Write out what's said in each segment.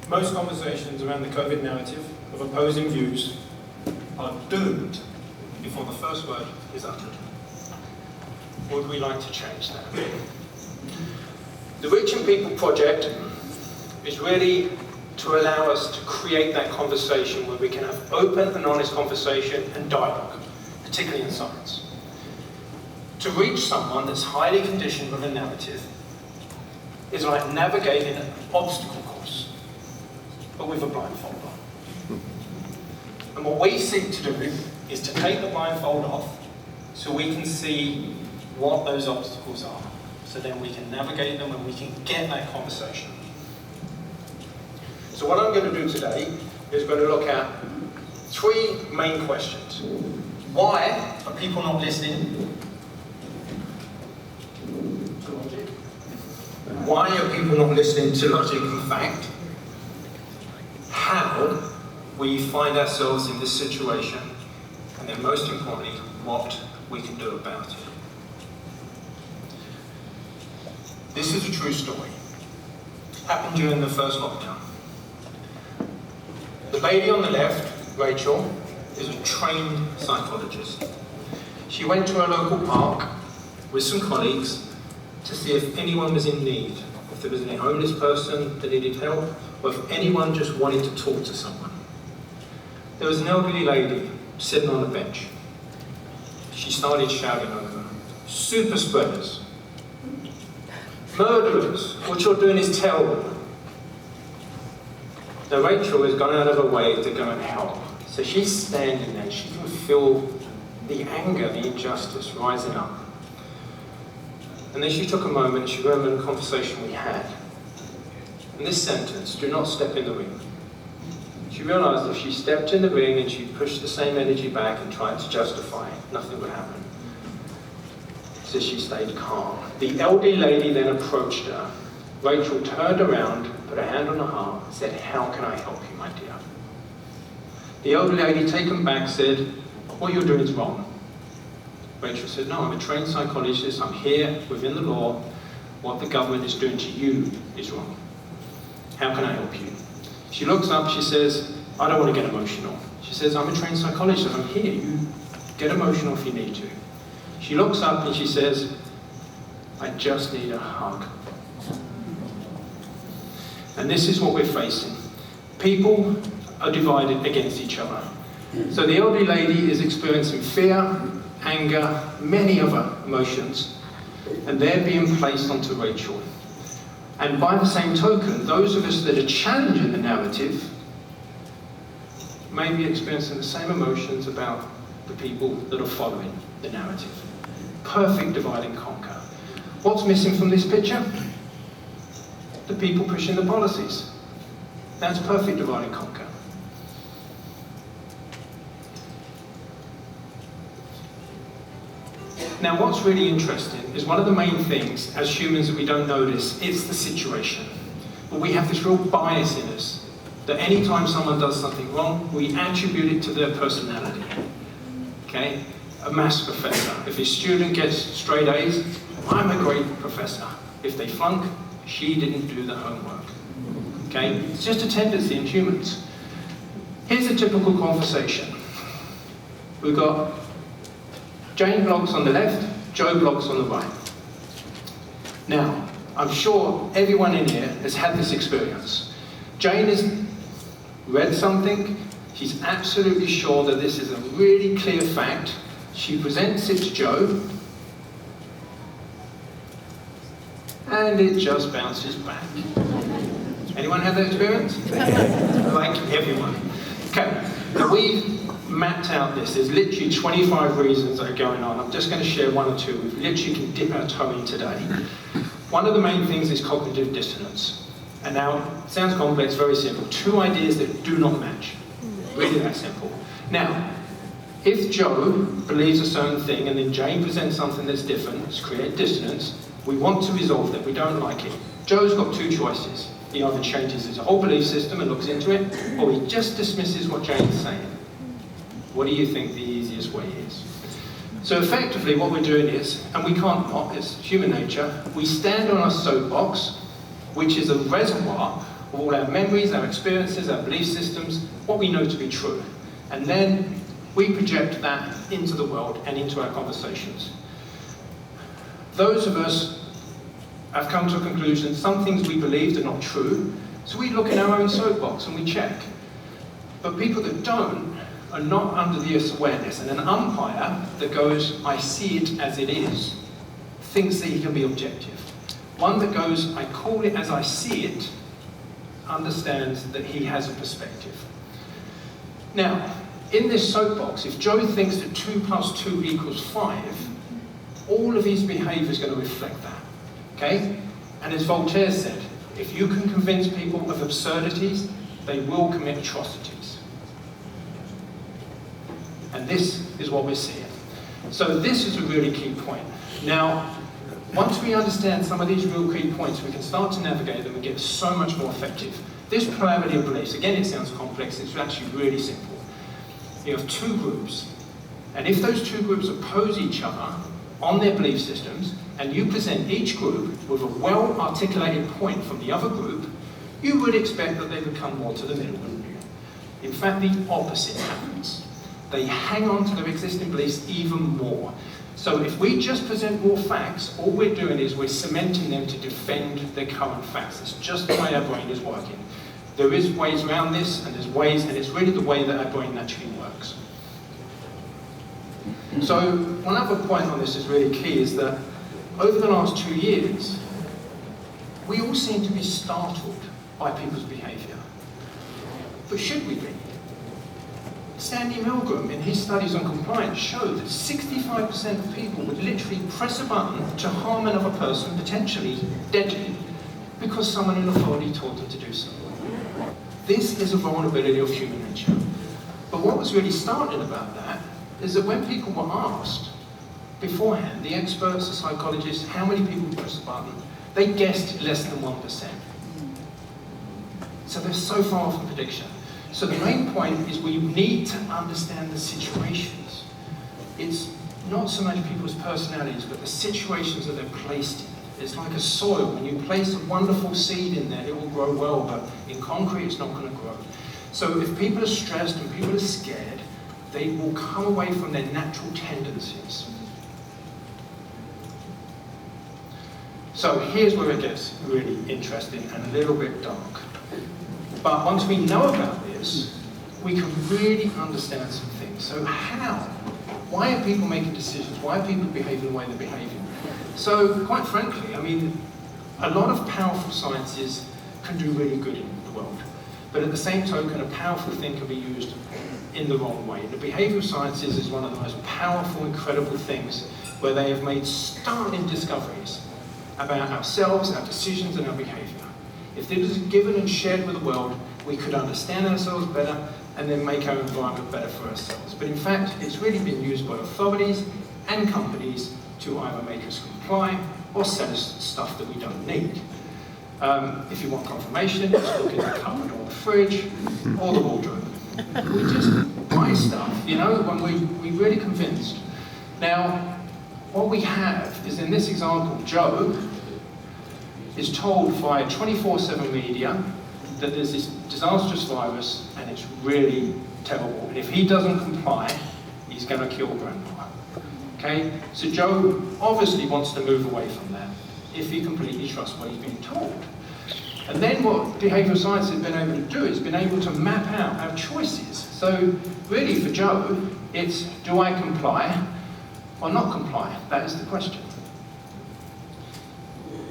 Most conversations around the COVID narrative of opposing views are doomed before the first word is uttered. Would we like to change that? The Reaching People project is really to allow us to create that conversation where we can have open and honest conversation and dialogue, particularly in science. To reach someone that's highly conditioned with a narrative is like navigating an obstacle course, but with a blindfold on. And what we seek to do is to take the blindfold off so we can see what those obstacles are. So then we can navigate them and we can get that conversation. So what I'm going to do today is going to look at three main questions. Why are people not listening? Why are people not listening to logic and fact? How we find ourselves in this situation, and then most importantly, what we can do about it. This is a true story. Happened during the first lockdown. The lady on the left, Rachel, is a trained psychologist. She went to a local park with some colleagues to see if anyone was in need, if there was any homeless person that needed help, or if anyone just wanted to talk to someone. There was an elderly lady sitting on a bench. She started shouting over them, "Super spreaders, murderers, what you're doing is terrible." Now Rachel has gone out of her way to go and help. So she's standing there, she can feel the anger, the injustice rising up. And then she took a moment and she remembered a conversation we had. And this sentence, "Do not step in the ring." She realised if she stepped in the ring and she pushed the same energy back and tried to justify it, nothing would happen. So she stayed calm. The elderly lady then approached her. Rachel turned around, put her hand on her heart, and said, "How can I help you, my dear?" The elderly lady, taken back, said, "What you're doing is wrong." Rachel said, "No, I'm a trained psychologist, I'm here within the law. What the government is doing to you is wrong. How can I help you?" She looks up, she says, "I don't want to get emotional." She says, "I'm a trained psychologist, I'm here, you get emotional if you need to." She looks up and she says, "I just need a hug." And this is what we're facing. People are divided against each other. So the elderly lady is experiencing fear, anger, many other emotions, and they're being placed onto Rachel. And by the same token, those of us that are challenging the narrative may be experiencing the same emotions about the people that are following the narrative. Perfect divide and conquer. What's missing from this picture? The people pushing the policies. That's perfect divide and conquer. Now what's really interesting is one of the main things as humans that we don't notice is the situation. But we have this real bias in us that anytime someone does something wrong, we attribute it to their personality. Okay? A maths professor, if his student gets straight A's, "I'm a great professor." If they flunk, "She didn't do the homework." Okay? It's just a tendency in humans. Here's a typical conversation. We've got Jane blogs on the left, Joe blogs on the right. Now, I'm sure everyone in here has had this experience. Jane has read something, she's absolutely sure that this is a really clear fact. She presents it to Joe, and it just bounces back. Anyone have that experience? Like everyone. Okay, now we've mapped out this. There's literally 25 reasons that are going on. I'm just going to share one or two. We literally can dip our toe in today. One of the main things is cognitive dissonance. And now, it sounds complex, very simple. Two ideas that do not match. Really that simple. Now, if Joe believes a certain thing and then Jane presents something that's different, it's create dissonance, we want to resolve that, we don't like it. Joe's got two choices. He either changes his whole belief system and looks into it, or he just dismisses what Jane's saying. What do you think the easiest way is? So effectively what we're doing is, and we can't not, it's human nature, we stand on our soapbox which is a reservoir of all our memories, our experiences, our belief systems, what we know to be true. And then we project that into the world and into our conversations. Those of us have come to a conclusion some things we believed are not true, so we look in our own soapbox and we check. But people that don't are not under this awareness, and an umpire that goes, I see it as it is, thinks that he can be objective. One that goes, I call it as I see it, understands that he has a perspective. Now, in this soapbox, if Joe thinks that 2 + 2 = 5, all of his behaviour is going to reflect that. Okay? And as Voltaire said, if you can convince people of absurdities, they will commit atrocities. And this is what we're seeing. So this is a really key point. Now, once we understand some of these real key points, we can start to navigate them and get so much more effective. This polarity of beliefs, again, it sounds complex, it's actually really simple. You have 2 groups, and if those 2 groups oppose each other on their belief systems, and you present each group with a well-articulated point from the other group, you would expect that they would come more to the middle, wouldn't you? In fact, the opposite happens. They hang on to their existing beliefs even more. So if we just present more facts, all we're doing is we're cementing them to defend their current facts. It's just the way our brain is working. There is ways around this, and there's ways, and it's really the way that our brain naturally works. So one other point on this is really key, is that over the last 2 years, we all seem to be startled by people's behaviour. But should we be? Stanley Milgram, in his studies on compliance, showed that 65% of people would literally press a button to harm another person, potentially deadly, because someone in authority told them to do so. This is a vulnerability of human nature. But what was really startling about that is that when people were asked beforehand, the experts, the psychologists, how many people would press the button, they guessed less than 1%. So they're so far off the prediction. So the main point is we need to understand the situations. It's not so much people's personalities, but the situations that they're placed in. It's like a soil. When you place a wonderful seed in there, it will grow well, but in concrete, it's not going to grow. So if people are stressed and people are scared, they will come away from their natural tendencies. So here's where it gets really interesting and a little bit dark. But once we know about this, we can really understand some things. So how? Why are people making decisions? Why are people behaving the way they're behaving? So quite frankly, I mean, a lot of powerful sciences can do really good in the world. But at the same token, a powerful thing can be used in the wrong way. The behavioral sciences is one of the most powerful, incredible things where they have made startling discoveries about ourselves, our decisions, and our behavior. If this was given and shared with the world, we could understand ourselves better and then make our environment better for ourselves. But in fact, it's really been used by authorities and companies to either make us comply or sell us stuff that we don't need. If you want confirmation, just look in the cupboard or the fridge or the wardrobe. We just buy stuff, you know, when we're really convinced. Now, what we have is, in this example, Joe is told via 24/7 media that there's this disastrous virus and it's really terrible. And if he doesn't comply, he's going to kill Grandpa. Okay? So Joe obviously wants to move away from that if he completely trusts what he's being told. And then what behavioural science has been able to do is been able to map out our choices. So really for Joe, it's do I comply or not comply? That is the question.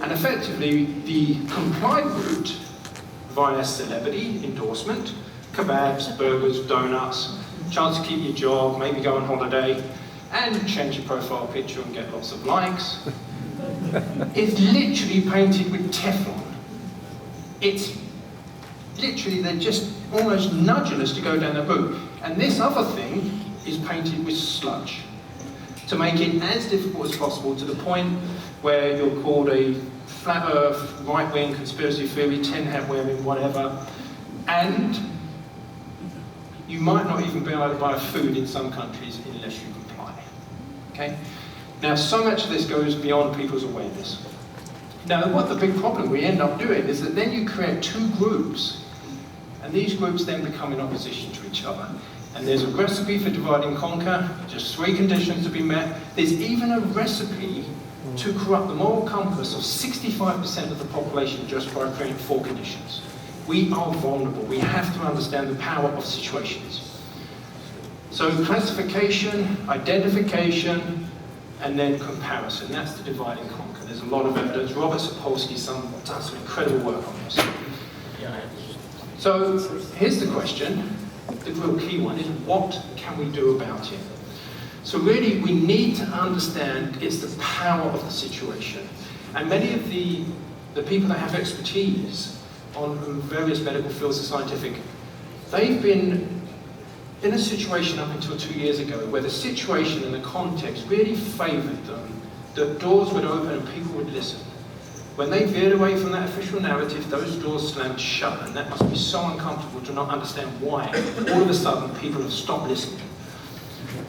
And effectively, the comply route via celebrity, endorsement, kebabs, burgers, donuts, chance to keep your job, maybe go on holiday, and change your profile picture and get lots of likes. It's literally painted with Teflon. It's literally, they're just almost nudging us to go down that route. And this other thing is painted with sludge to make it as difficult as possible, to the point where you're called a flat earth, right-wing conspiracy theory, tin hat wearing, whatever, and you might not even be able to buy food in some countries unless you comply. Okay? Now, so much of this goes beyond people's awareness. Now, what the big problem we end up doing is that then you create two groups, and these groups then become in opposition to each other. And there's a recipe for divide and conquer, just 3 conditions to be met. There's even a recipe to corrupt the moral compass of 65% of the population just by creating 4 conditions. We are vulnerable. We have to understand the power of situations. So classification, identification, and then comparison. That's the divide and conquer. There's a lot of evidence. Robert Sapolsky's done some incredible work on this. So here's the question. The real key one is, what can we do about it? So really, we need to understand it's the power of the situation. And many of the people that have expertise on various medical fields and scientific, they've been in a situation up until 2 years ago where the situation and the context really favoured them, that doors would open and people would listen. When they veered away from that official narrative, those doors slammed shut, and that must be so uncomfortable to not understand why all of a sudden people have stopped listening.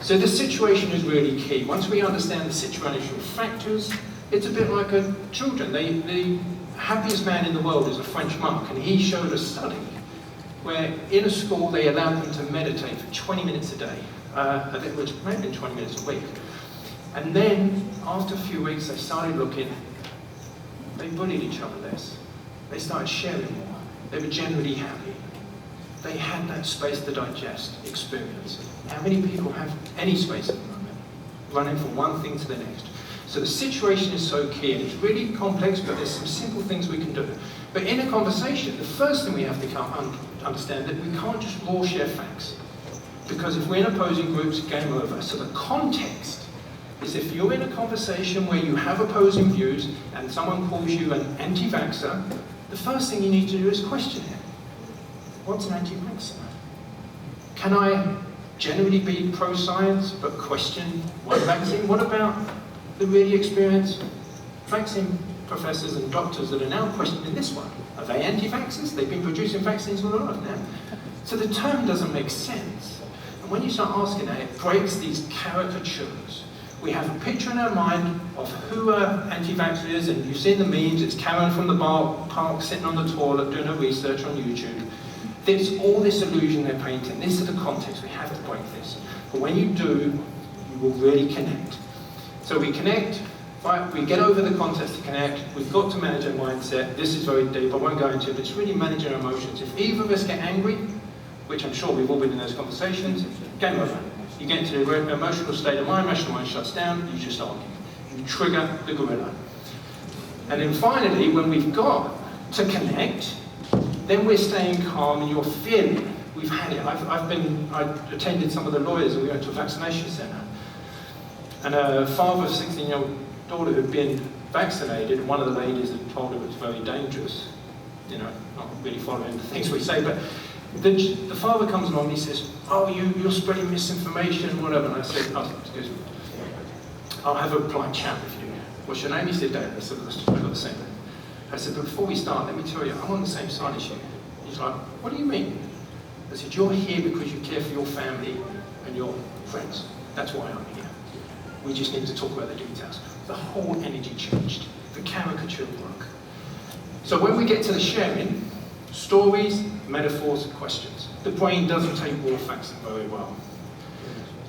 So the situation is really key. Once we understand the situational factors, it's a bit like children. The happiest man in the world is a French monk, and he showed a study where in a school they allowed them to meditate for 20 minutes a day, which may have been 20 minutes a week. And then, after a few weeks, they started looking, they bullied each other less. They started sharing more. They were generally happy. They had that space to digest experience. How many people have any space at the moment? Running from one thing to the next. So the situation is so key, and it's really complex, but there's some simple things we can do. But in a conversation, the first thing we have to understand that we can't just raw share facts. Because if we're in opposing groups, game over. So the context is, if you're in a conversation where you have opposing views and someone calls you an anti-vaxxer, the first thing you need to do is question him. What's an anti-vaxxer? Can I generally be pro-science but question one vaccine? What about the really experienced vaccine professors and doctors that are now questioning this one? Are they anti-vaxxers? They've been producing vaccines all their life now. So the term doesn't make sense. And when you start asking that, it breaks these caricatures. We have a picture in our mind of who an anti-vaxxer is, and you've seen the memes. It's Karen from the park sitting on the toilet doing her research on YouTube. There's all this illusion they're painting. This is the context. We have to break this. But when you do, you will really connect. So we connect, right? We get over the context to connect. We've got to manage our mindset. This is very deep. I won't go into it, but it's really managing our emotions. If either of us get angry, which I'm sure we've all been in those conversations, game over. You get into the emotional state of mind, rational mind shuts down, you just argue. You trigger the gorilla. And then finally, when we've got to connect, then we're staying calm and you're feeling. We've had it. I attended some of the lawyers and we went to a vaccination centre. And a father of a 16-year-old daughter who'd been vaccinated, and one of the ladies had told her it was very dangerous. You know, not really following the things we say, but the father comes along and he says, oh, you're spreading misinformation, whatever. And I said, oh, excuse me, I'll have a polite chat with you. What's your name? He said, David. I said, I've got the same name. I said, but before we start, let me tell you, I'm on the same side as you. He's like, what do you mean? I said, you're here because you care for your family and your friends. That's why I'm here. We just need to talk about the details. The whole energy changed. The caricature broke. So when we get to the sharing, stories, metaphors, questions. The brain doesn't take raw facts very well.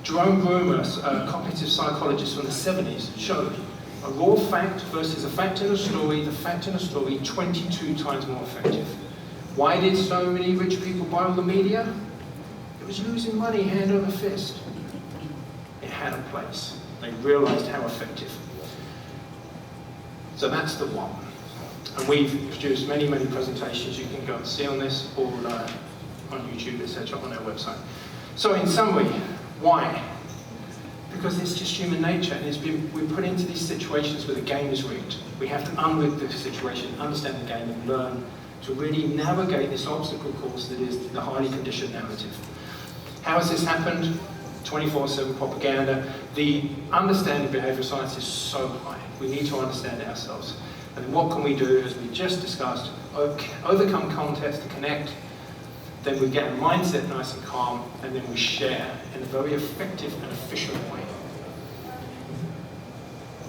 Jerome Brumer, a cognitive psychologist from the 70s, showed a raw fact versus a fact in a story, the fact in a story 22 times more effective. Why did so many rich people buy all the media? It was losing money hand over fist. It had a place. They realized how effective. So that's the one. And we've produced many, many presentations you can go and see on this, all on YouTube, etc., on our website. So in summary, why? Because it's just human nature, and we're put into these situations where the game is rigged. We have to unrig the situation, understand the game, and learn to really navigate this obstacle course that is the highly conditioned narrative. How has this happened? 24/7 propaganda. The understanding of behavioural science is so high. We need to understand it ourselves. And then what can we do, as we just discussed, overcome context to connect, then we get our mindset nice and calm, and then we share in a very effective and efficient way.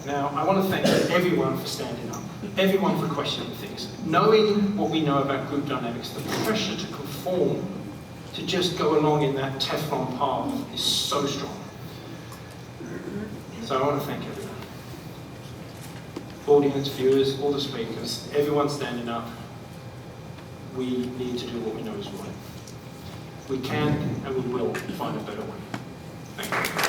Now, I want to thank everyone for standing up. everyone for questioning things. Knowing what we know about group dynamics, the pressure to conform, to just go along in that Teflon path is so strong. So I want to thank everyone. Audience, viewers, all the speakers, everyone standing up. We need to do what we know is right. We can and we will find a better way. Thank you.